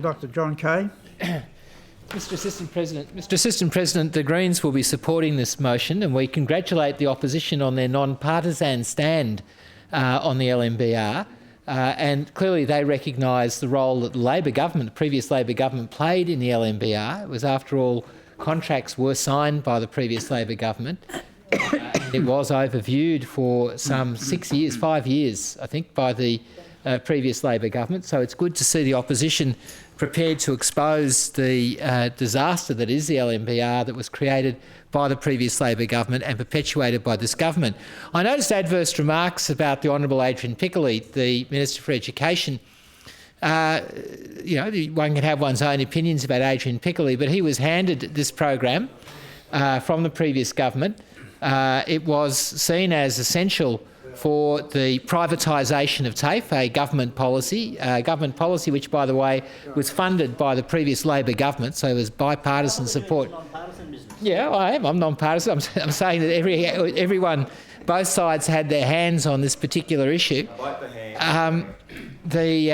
Dr. John Kaye. Mr Assistant President, the Greens will be supporting this motion, and we congratulate the opposition on their non-partisan stand on the LMBR. And clearly they recognise the role that the Labor government, the previous Labor government, played in the LMBR. It was, after all, contracts were signed by the previous Labor government. And it was overviewed for some 6 years, 5 years, I think, by the previous Labor government. So it's good to see the opposition prepared to expose the disaster that is the LMBR that was created by the previous Labor government and perpetuated by this government. I noticed adverse remarks about the Honourable Adrian Piccoli, the Minister for Education. One can have one's own opinions about Adrian Piccoli, but he was handed this program from the previous government. It was seen as essential for the privatisation of TAFE, a government policy which, by the way, was funded by the previous Labor government, so it was bipartisan support. Yeah, I am. I'm non-partisan. I'm saying that everyone, both sides had their hands on this particular issue. They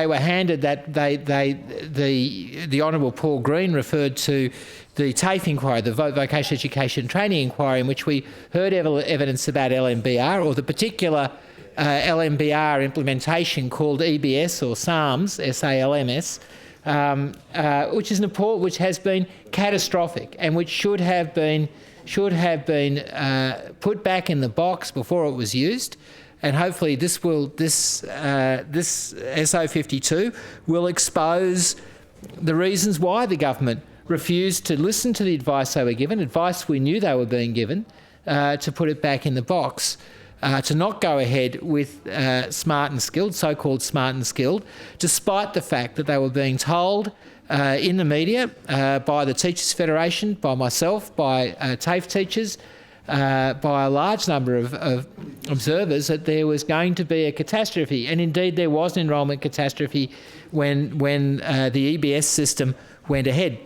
were handed that. The Honourable Paul Green referred to the TAFE inquiry, the Vocational Education Training inquiry, in which we heard evidence about LMBR, or the particular LMBR implementation called EBS or SALMS, SALMS, which has been catastrophic and which should have been put back in the box before it was used. And hopefully this SO52 will expose the reasons why the government refused to listen to the advice they were given, advice we knew they were being given, to put it back in the box, to not go ahead with smart and skilled, so-called smart and skilled, despite the fact that they were being told in the media by the Teachers Federation, by myself, by TAFE teachers, by a large number of observers, that there was going to be a catastrophe. And indeed there was an enrolment catastrophe when the EBS system went ahead.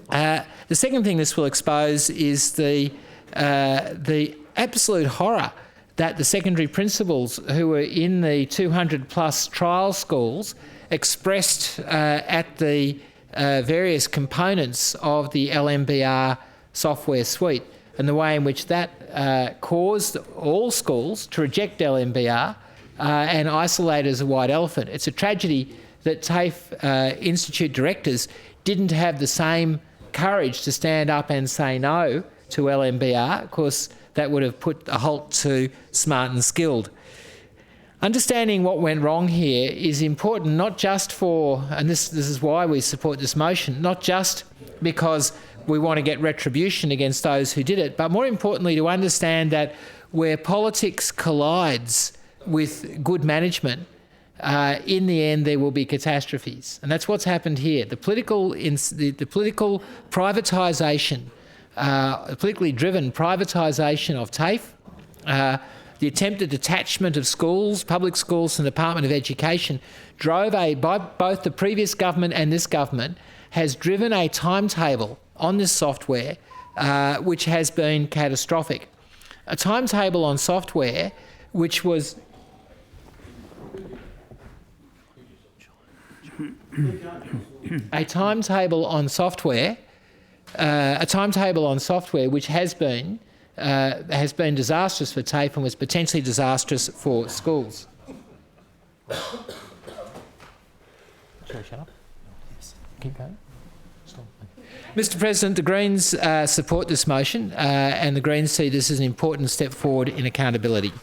The second thing this will expose is the absolute horror that the secondary principals who were in the 200+ trial schools expressed at the various components of the LMBR software suite, and the way in which that caused all schools to reject LMBR and isolate it as a white elephant. It's a tragedy that TAFE Institute directors didn't have the same courage to stand up and say no to LMBR. Of course, that would have put a halt to smart and skilled. Understanding what went wrong here is important, not just for, and this is why we support this motion, not just because we want to get retribution against those who did it, but more importantly to understand that where politics collides with good management, in the end there will be catastrophes. And that's what's happened here. The political privatisation, politically driven privatisation of TAFE, the attempted detachment of schools, public schools from the Department of Education, by both the previous government and this government, has driven a timetable on this software which has been catastrophic. A timetable on software which was a timetable on software which has been disastrous for TAFE and was potentially disastrous for schools. Shall I shut up? Yes. Keep going. Stop. Mr President, the Greens support this motion and the Greens see this as an important step forward in accountability.